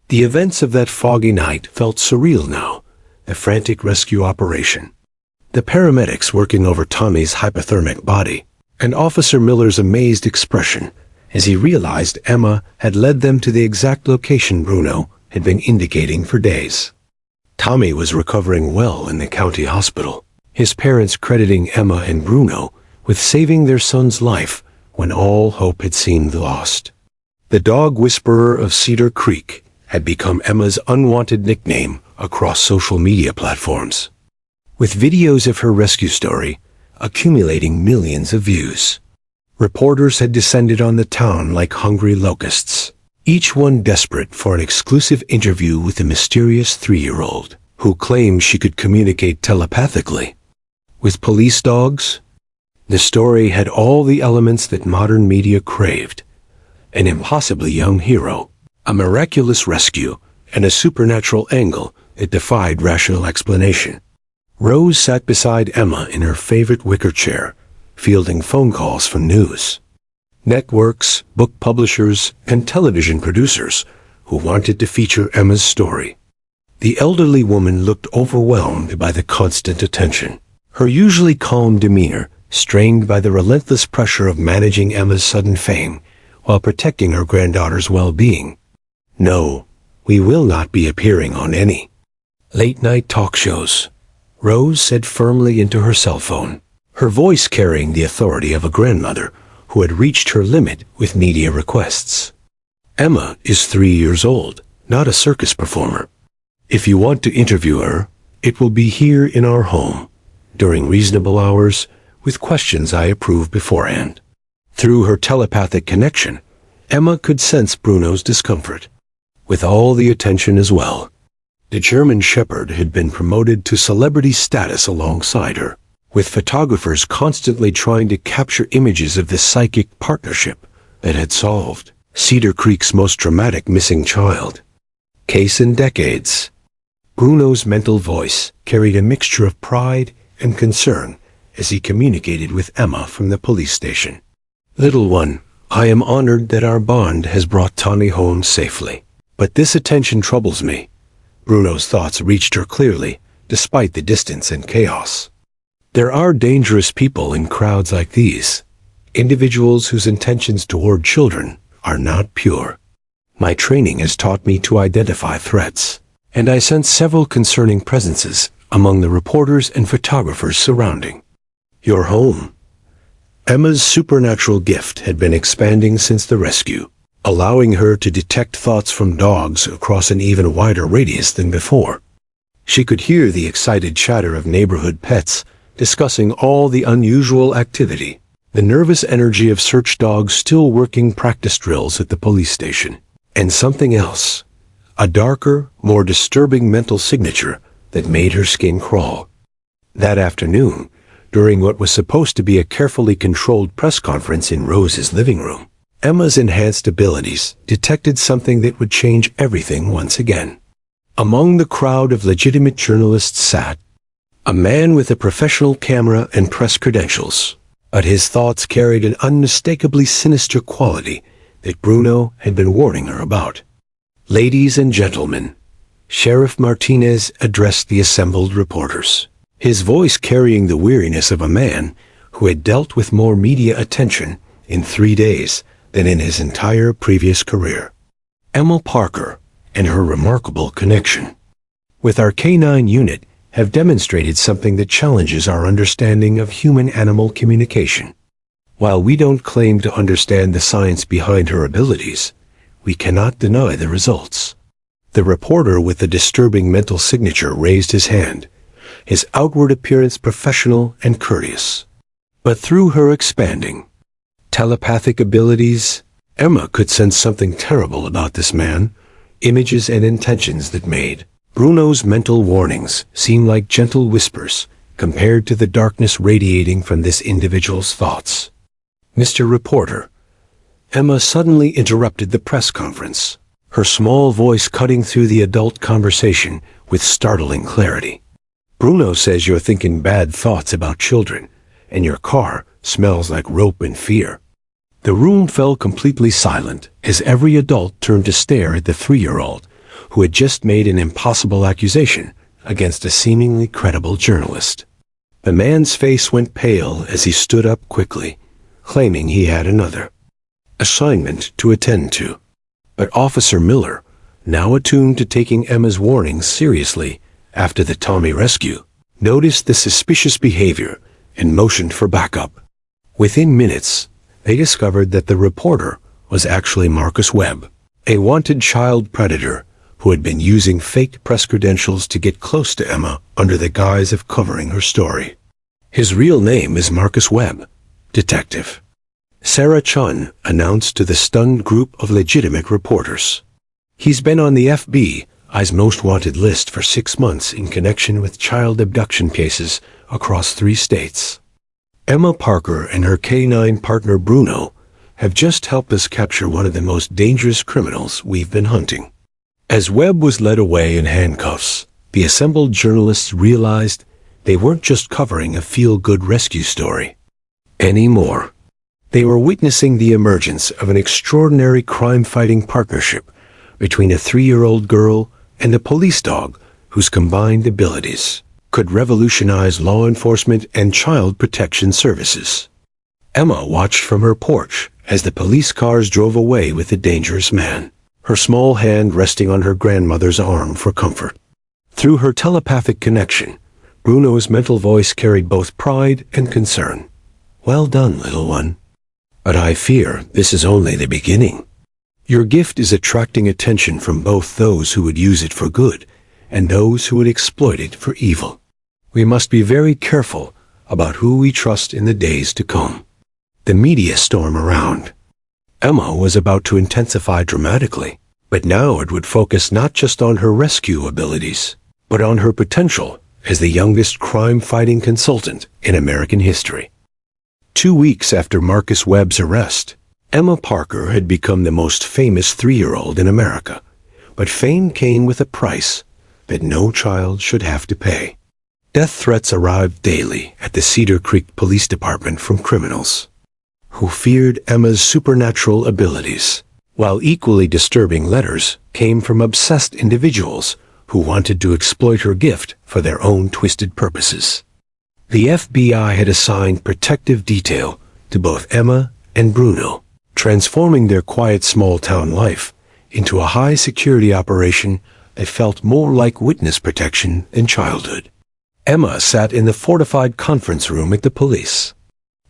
The events of that foggy night felt surreal now, a frantic rescue operation. The paramedics working over Tommy's hypothermic body, and Officer Miller's amazed expression as he realized Emma had led them to the exact location Bruno had been indicating for days. Tommy was recovering well in the county hospital, his parents crediting Emma and Bruno with saving their son's life when all hope had seemed lost. The dog whisperer of Cedar Creek had become Emma's unwanted nickname across social media platforms, with videos of her rescue story accumulating millions of views. Reporters had descended on the town like hungry locusts, each one desperate for an exclusive interview with the mysterious 3-year-old who claimed she could communicate telepathically with police dogs. The story had all the elements that modern media craved: an impossibly young hero, a miraculous rescue, and a supernatural angle that defied rational explanation. Rose sat beside Emma in her favorite wicker chair, fielding phone calls from news networks, book publishers, and television producers who wanted to feature Emma's story. The elderly woman looked overwhelmed by the constant attention, her usually calm demeanor strained by the relentless pressure of managing Emma's sudden fame while protecting her granddaughter's well-being. "No, we will not be appearing on any late-night talk shows," Rose said firmly into her cell phone, her voice carrying the authority of a grandmother who had reached her limit with media requests. "Emma is 3 years old, not a circus performer. If you want to interview her, it will be here in our home, during reasonable hours, with questions I approve beforehand." Through her telepathic connection, Emma could sense Bruno's discomfort, with all the attention as well. The German Shepherd had been promoted to celebrity status alongside her, with photographers constantly trying to capture images of this psychic partnership that had solved Cedar Creek's most dramatic missing child case in decades. Bruno's mental voice carried a mixture of pride and concern as he communicated with Emma from the police station. "Little one, I am honored that our bond has brought Tommy home safely. But this attention troubles me." Bruno's thoughts reached her clearly, despite the distance and chaos. There are dangerous people in crowds like these, individuals whose intentions toward children are not pure. My training has taught me to identify threats, and I sense several concerning presences among the reporters and photographers surrounding your home. Emma's supernatural gift had been expanding since the rescue, allowing her to detect thoughts from dogs across an even wider radius than before. She could hear the excited chatter of neighborhood pets discussing all the unusual activity, the nervous energy of search dogs still working practice drills at the police station, and something else, a darker, more disturbing mental signature that made her skin crawl. That afternoon, during what was supposed to be a carefully controlled press conference in Rose's living room, Emma's enhanced abilities detected something that would change everything once again. Among the crowd of legitimate journalists sat a man with a professional camera and press credentials, but his thoughts carried an unmistakably sinister quality that Bruno had been warning her about. "Ladies and gentlemen," Sheriff Martinez addressed the assembled reporters, his voice carrying the weariness of a man who had dealt with more media attention in 3 days than in his entire previous career. Emma Parker and her remarkable connection with our K9 unit have demonstrated something that challenges our understanding of human-animal communication. While we don't claim to understand the science behind her abilities, we cannot deny the results. The reporter with the disturbing mental signature raised his hand, his outward appearance professional and courteous. But through her expanding telepathic abilities, Emma could sense something terrible about this man, images and intentions that made Bruno's mental warnings seem like gentle whispers compared to the darkness radiating from this individual's thoughts. "Mr. Reporter," Emma suddenly interrupted the press conference, her small voice cutting through the adult conversation with startling clarity. "Bruno says you're thinking bad thoughts about children, and your car smells like rope and fear." The room fell completely silent as every adult turned to stare at the 3-year-old who had just made an impossible accusation against a seemingly credible journalist. The man's face went pale as he stood up quickly, claiming he had another assignment to attend to. But Officer Miller, now attuned to taking Emma's warnings seriously after the Tommy rescue, noticed the suspicious behavior and motioned for backup. Within minutes, they discovered that the reporter was actually Marcus Webb, a wanted child predator who had been using fake press credentials to get close to Emma under the guise of covering her story. "His real name is Marcus Webb, Detective," Sarah Chun announced to the stunned group of legitimate reporters. "He's been on the FBI's most wanted list for 6 months in connection with child abduction cases across 3 states. Emma Parker and her K9 partner Bruno have just helped us capture one of the most dangerous criminals we've been hunting." As Webb was led away in handcuffs, the assembled journalists realized they weren't just covering a feel-good rescue story anymore. They were witnessing the emergence of an extraordinary crime-fighting partnership between a 3-year-old girl and a police dog whose combined abilities could revolutionize law enforcement and child protection services. Emma watched from her porch as the police cars drove away with the dangerous man, her small hand resting on her grandmother's arm for comfort. Through her telepathic connection, Bruno's mental voice carried both pride and concern. "Well done, little one. But I fear this is only the beginning. Your gift is attracting attention from both those who would use it for good and those who would exploit it for evil. We must be very careful about who we trust in the days to come." The media storm around Emma was about to intensify dramatically, but now it would focus not just on her rescue abilities, but on her potential as the youngest crime-fighting consultant in American history. 2 weeks after Marcus Webb's arrest, Emma Parker had become the most famous 3-year-old in America, but fame came with a price that no child should have to pay. Death threats arrived daily at the Cedar Creek Police Department from criminals who feared Emma's supernatural abilities, while equally disturbing letters came from obsessed individuals who wanted to exploit her gift for their own twisted purposes. The FBI had assigned protective detail to both Emma and Bruno, transforming their quiet small-town life into a high-security operation that felt more like witness protection than childhood. Emma sat in the fortified conference room at the police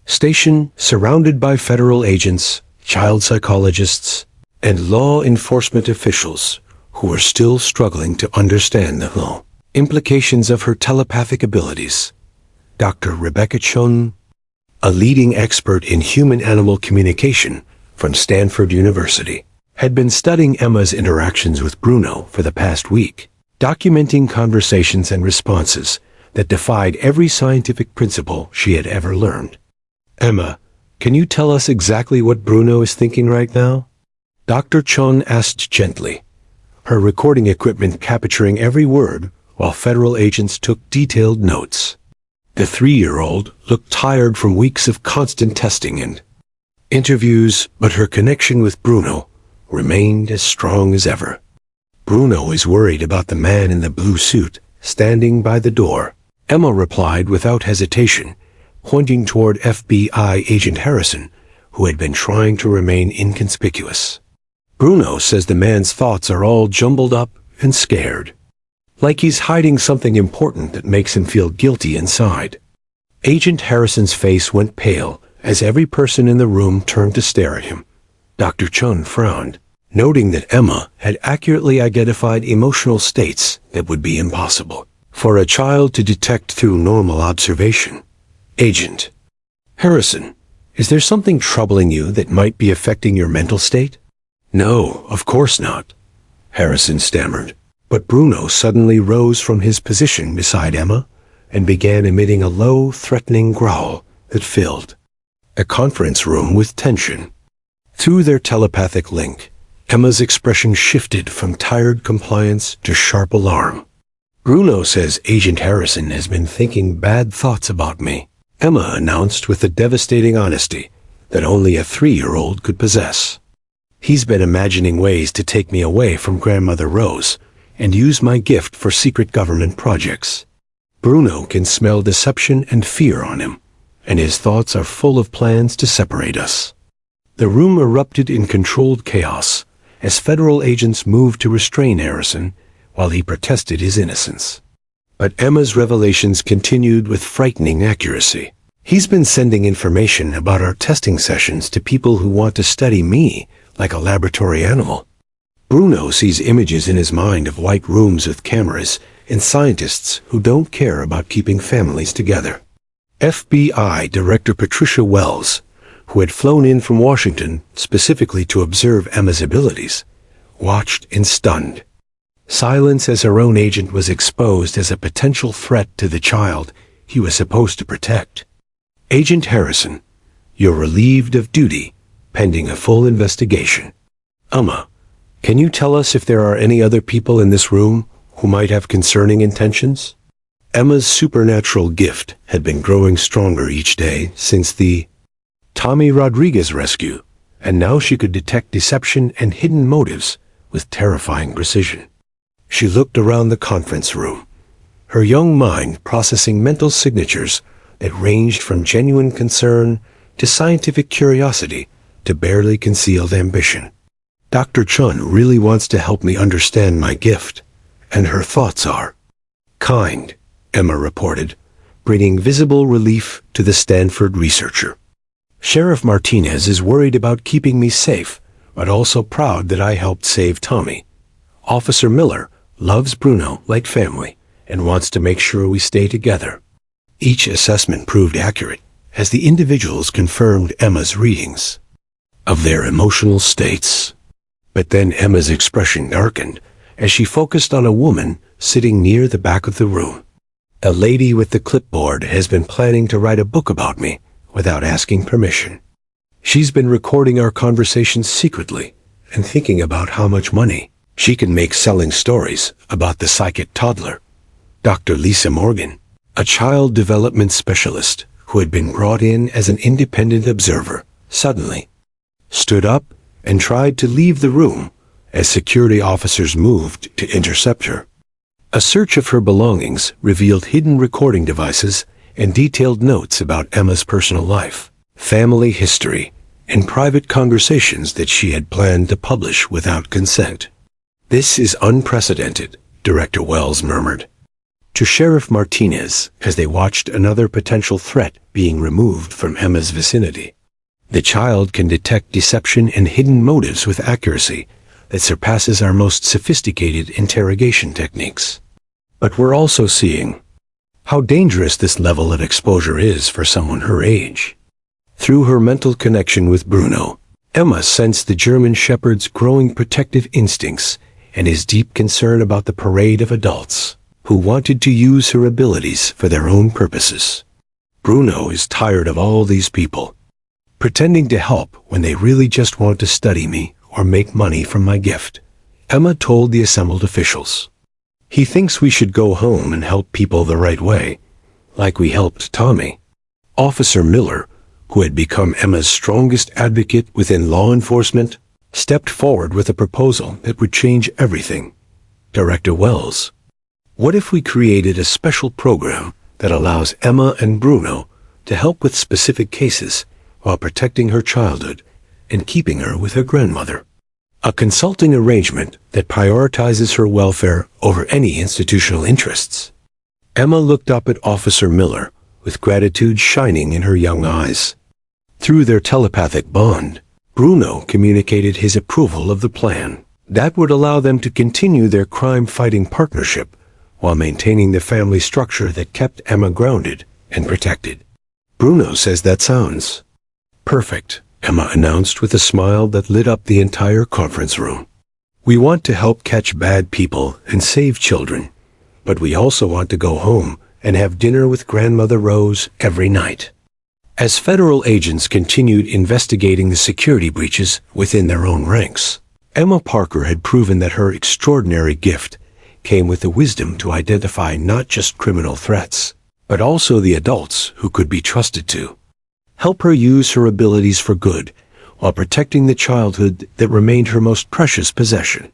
station, surrounded by federal agents, child psychologists, and law enforcement officials who were still struggling to understand the full implications of her telepathic abilities. Dr. Rebecca Chun, a leading expert in human-animal communication from Stanford University, had been studying Emma's interactions with Bruno for the past week, documenting conversations and responses that defied every scientific principle she had ever learned. "Emma, can you tell us exactly what Bruno is thinking right now?" Dr. Chun asked gently, her recording equipment capturing every word while federal agents took detailed notes. The 3-year-old looked tired from weeks of constant testing and interviews, but her connection with Bruno remained as strong as ever. "Bruno is worried about the man in the blue suit standing by the door," Emma replied without hesitation, pointing toward FBI agent Harrison, who had been trying to remain inconspicuous. "Bruno says the man's thoughts are all jumbled up and scared, like he's hiding something important that makes him feel guilty inside." Agent Harrison's face went pale as every person in the room turned to stare at him. Dr. Chun frowned, noting that Emma had accurately identified emotional states that would be impossible for a child to detect through normal observation. "Agent Harrison, is there something troubling you that might be affecting your mental state?" "No, of course not," Harrison stammered. But Bruno suddenly rose from his position beside Emma and began emitting a low, threatening growl that filled a conference room with tension. Through their telepathic link, Emma's expression shifted from tired compliance to sharp alarm. "Bruno says Agent Harrison has been thinking bad thoughts about me," Emma announced with the devastating honesty that only a 3-year-old could possess. "He's been imagining ways to take me away from Grandmother Rose and use my gift for secret government projects. Bruno can smell deception and fear on him, and his thoughts are full of plans to separate us." The room erupted in controlled chaos as federal agents moved to restrain Harrison while he protested his innocence. But Emma's revelations continued with frightening accuracy. "He's been sending information about our testing sessions to people who want to study me like a laboratory animal. Bruno sees images in his mind of white rooms with cameras and scientists who don't care about keeping families together." FBI Director Patricia Wells, who had flown in from Washington specifically to observe Emma's abilities, watched in stunned silence as her own agent was exposed as a potential threat to the child he was supposed to protect. "Agent Harrison, you're relieved of duty pending a full investigation. Emma, can you tell us if there are any other people in this room who might have concerning intentions?" Emma's supernatural gift had been growing stronger each day since the Tommy Rodriguez rescue, and now she could detect deception and hidden motives with terrifying precision. She looked around the conference room, her young mind processing mental signatures that ranged from genuine concern to scientific curiosity to barely concealed ambition. Dr. Chun really wants to help me understand my gift, and her thoughts are kind, Emma reported, bringing visible relief to the Stanford researcher. Sheriff Martinez is worried about keeping me safe, but also proud that I helped save Tommy. Officer Miller loves Bruno like family and wants to make sure we stay together. Each assessment proved accurate as the individuals confirmed Emma's readings of their emotional states. But then Emma's expression darkened as she focused on a woman sitting near the back of the room. A lady with the clipboard has been planning to write a book about me without asking permission. She's been recording our conversations secretly and thinking about how much money she can make selling stories about the psychic Toddler. Dr. Lisa Morgan, a child development specialist who had been brought in as an independent observer, suddenly stood up and tried to leave the room as security officers moved to intercept her. A search of her belongings revealed hidden recording devices and detailed notes about Emma's personal life, family history, and private conversations that she had planned to publish without consent. "This is unprecedented," Director Wells murmured to Sheriff Martinez as they watched another potential threat being removed from Emma's vicinity. The child can detect deception and hidden motives with accuracy that surpasses our most sophisticated interrogation techniques. But we're also seeing how dangerous this level of exposure is for someone her age. Through her mental connection with Bruno, Emma sensed the German Shepherd's growing protective instincts and his deep concern about the parade of adults who wanted to use her abilities for their own purposes. Bruno is tired of all these people pretending to help when they really just want to study me or make money from my gift, Emma told the assembled officials. He thinks we should go home and help people the right way, like we helped Tommy. Officer Miller, who had become Emma's strongest advocate within law enforcement, stepped forward with a proposal that would change everything. Director Wells, what if we created a special program that allows Emma and Bruno to help with specific cases while protecting her childhood and keeping her with her grandmother? A consulting arrangement that prioritizes her welfare over any institutional interests. Emma looked up at Officer Miller with gratitude shining in her young eyes. Through their telepathic bond, Bruno communicated his approval of the plan. That would allow them to continue their crime-fighting partnership while maintaining the family structure that kept Emma grounded and protected. Bruno says that sounds perfect, Emma announced with a smile that lit up the entire conference room. We want to help catch bad people and save children, but we also want to go home and have dinner with Grandmother Rose every night. As federal agents continued investigating the security breaches within their own ranks, Emma Parker had proven that her extraordinary gift came with the wisdom to identify not just criminal threats, but also the adults who could be trusted to help her use her abilities for good while protecting the childhood that remained her most precious possession.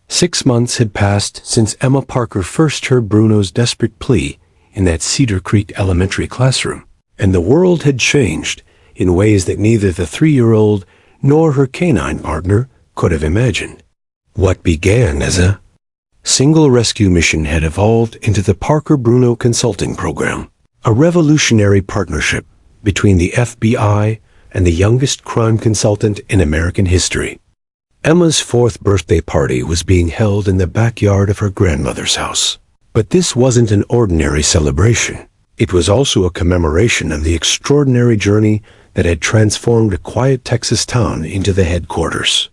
6 months had passed since Emma Parker first heard Bruno's desperate plea in that Cedar Creek elementary classroom, and the world had changed in ways that neither the 3-year-old nor her canine partner could have imagined. What began as a single rescue mission had evolved into the Parker-Bruno Consulting Program, a revolutionary partnership between the FBI and the youngest crime consultant in American history. Emma's 4th birthday party was being held in the backyard of her grandmother's house. But this wasn't an ordinary celebration. It was also a commemoration of the extraordinary journey that had transformed a quiet Texas town into the headquarters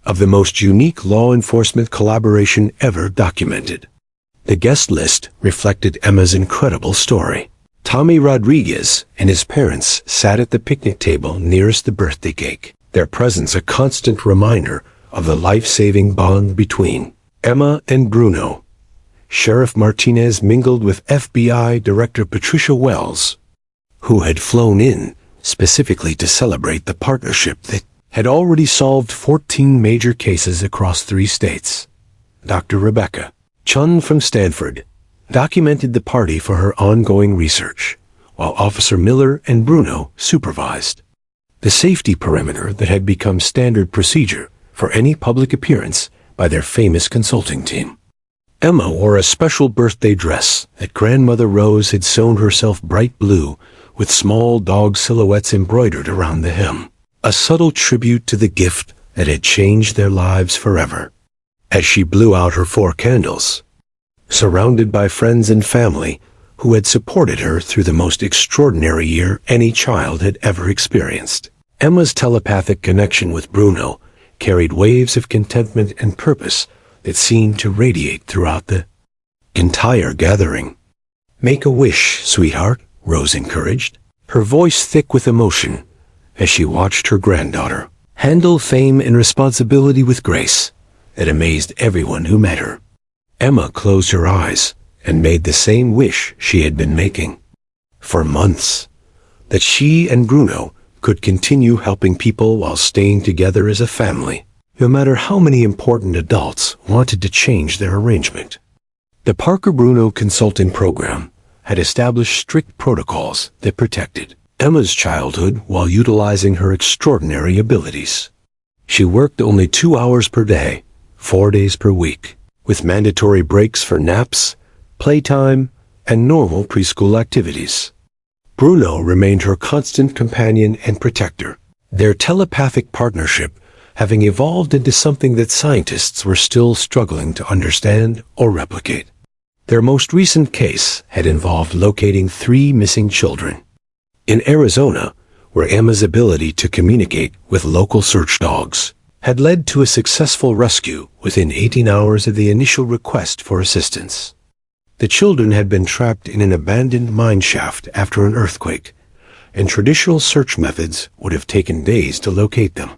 of the most unique law enforcement collaboration ever documented. The guest list reflected Emma's incredible story. Tommy Rodriguez and his parents sat at the picnic table nearest the birthday cake, their presence a constant reminder of the life-saving bond between Emma and Bruno. Sheriff Martinez mingled with FBI Director Patricia Wells, who had flown in specifically to celebrate the partnership that had already solved 14 major cases across 3 states. Dr. Rebecca Chun from Stanford documented the party for her ongoing research, while Officer Miller and Bruno supervised the safety perimeter that had become standard procedure for any public appearance by their famous consulting team. Emma wore a special birthday dress that Grandmother Rose had sewn herself bright blue with small dog silhouettes embroidered around the hem, a subtle tribute to the gift that had changed their lives forever. As she blew out her 4 candles, surrounded by friends and family who had supported her through the most extraordinary year any child had ever experienced, Emma's telepathic connection with Bruno carried waves of contentment and purpose that seemed to radiate throughout the entire gathering. "Make a wish, sweetheart," Rose encouraged, her voice thick with emotion, as she watched her granddaughter handle fame and responsibility with grace that amazed everyone who met her. Emma closed her eyes and made the same wish she had been making for months, that she and Bruno could continue helping people while staying together as a family, no matter how many important adults wanted to change their arrangement. The Parker-Bruno Consulting Program had established strict protocols that protected Emma's childhood while utilizing her extraordinary abilities. She worked only 2 hours per day, 4 days per week, with mandatory breaks for naps, playtime, and normal preschool activities. Bruno remained her constant companion and protector, their telepathic partnership having evolved into something that scientists were still struggling to understand or replicate. Their most recent case had involved locating 3 missing children in Arizona, where Emma's ability to communicate with local search dogs had led to a successful rescue within 18 hours of the initial request for assistance. The children had been trapped in an abandoned mine shaft after an earthquake, and traditional search methods would have taken days to locate them.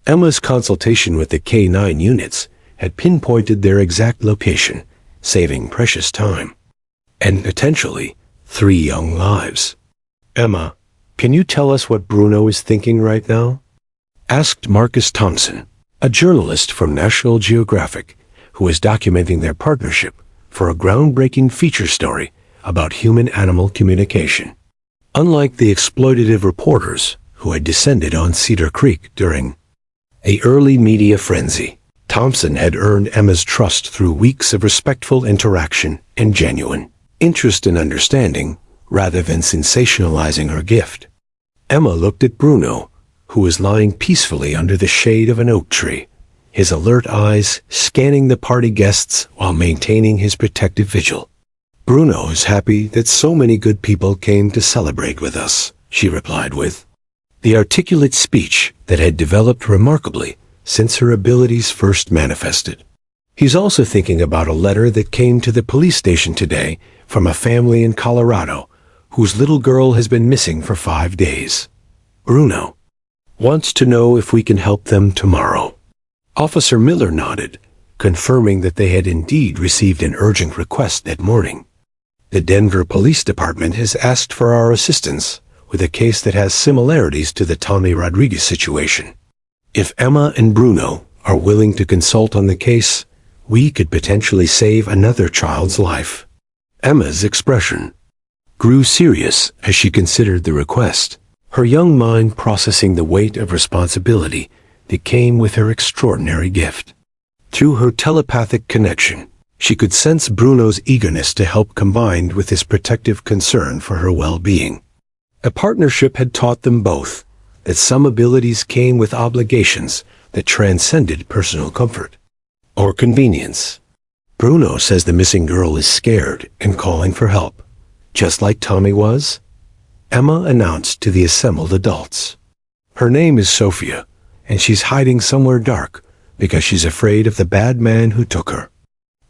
Emma's consultation with the K9 units had pinpointed their exact location, saving precious time and potentially 3 young lives. "Emma, can you tell us what Bruno is thinking right now?" asked Marcus Thompson, a journalist from National Geographic who was documenting their partnership for a groundbreaking feature story about human-animal communication. Unlike the exploitative reporters who had descended on Cedar Creek during an early media frenzy, Thompson had earned Emma's trust through weeks of respectful interaction and genuine interest and understanding rather than sensationalizing her gift. Emma looked at Bruno, who was lying peacefully under the shade of an oak tree, his alert eyes scanning the party guests while maintaining his protective vigil. "Bruno is happy that so many good people came to celebrate with us," she replied with the articulate speech that had developed remarkably since her abilities first manifested. "He's also thinking about a letter that came to the police station today from a family in Colorado whose little girl has been missing for 5 days. Bruno wants to know if we can help them tomorrow." Officer Miller nodded, confirming that they had indeed received an urgent request that morning. "The Denver Police Department has asked for our assistance with a case that has similarities to the Tommy Rodriguez situation. If Emma and Bruno are willing to consult on the case, we could potentially save another child's life." Emma's expression grew serious as she considered the request, her young mind processing the weight of responsibility that came with her extraordinary gift. Through her telepathic connection, she could sense Bruno's eagerness to help combined with his protective concern for her well-being. A partnership had taught them both that some abilities came with obligations that transcended personal comfort or convenience. "Bruno says the missing girl is scared and calling for help, just like Tommy was," Emma announced to the assembled adults. "Her name is Sophia, and she's hiding somewhere dark because she's afraid of the bad man who took her.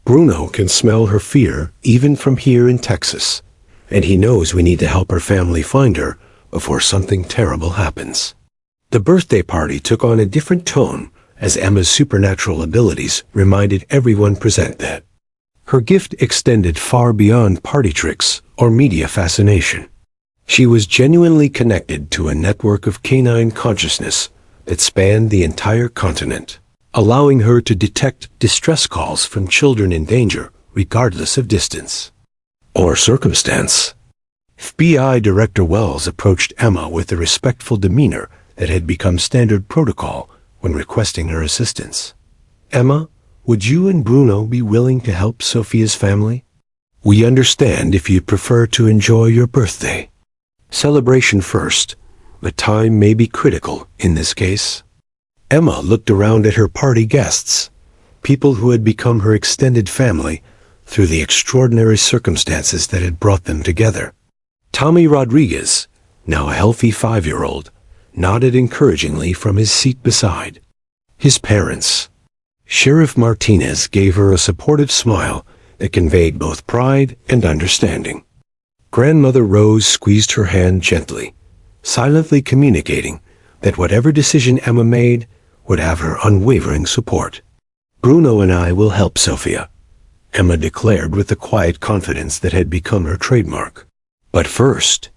Bruno can smell her fear even from here in Texas, and he knows we need to help her family find her before something terrible happens." The birthday party took on a different tone as Emma's supernatural abilities reminded everyone present that her gift extended far beyond party tricks or media fascination. She was genuinely connected to a network of canine consciousness that spanned the entire continent, allowing her to detect distress calls from children in danger, regardless of distance or circumstance. FBI Director Wells approached Emma with a respectful demeanor that had become standard protocol when requesting her assistance. "Emma, would you and Bruno be willing to help Sophia's family? We understand if you prefer to enjoy your birthday. Celebration first, but time may be critical in this case." Emma looked around at her party guests, people who had become her extended family through the extraordinary circumstances that had brought them together. Tommy Rodriguez, now a healthy 5-year-old, nodded encouragingly from his seat beside his parents. Sheriff Martinez gave her a supportive smile that conveyed both pride and understanding. Grandmother Rose squeezed her hand gently, silently communicating that whatever decision Emma made would have her unwavering support. "Bruno and I will help Sophia," Emma declared with the quiet confidence that had become her trademark. "But first,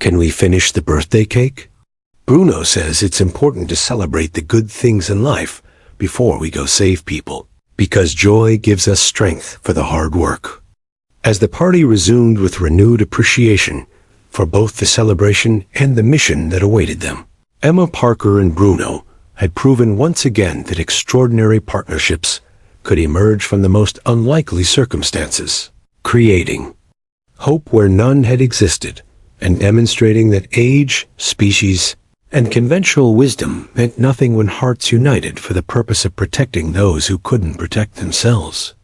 can we finish the birthday cake? Bruno says it's important to celebrate the good things in life before we go save people, because joy gives us strength for the hard work." As the party resumed with renewed appreciation for both the celebration and the mission that awaited them, Emma Parker and Bruno had proven once again that extraordinary partnerships could emerge from the most unlikely circumstances, creating hope where none had existed, and demonstrating that age, species, and conventional wisdom meant nothing when hearts united for the purpose of protecting those who couldn't protect themselves.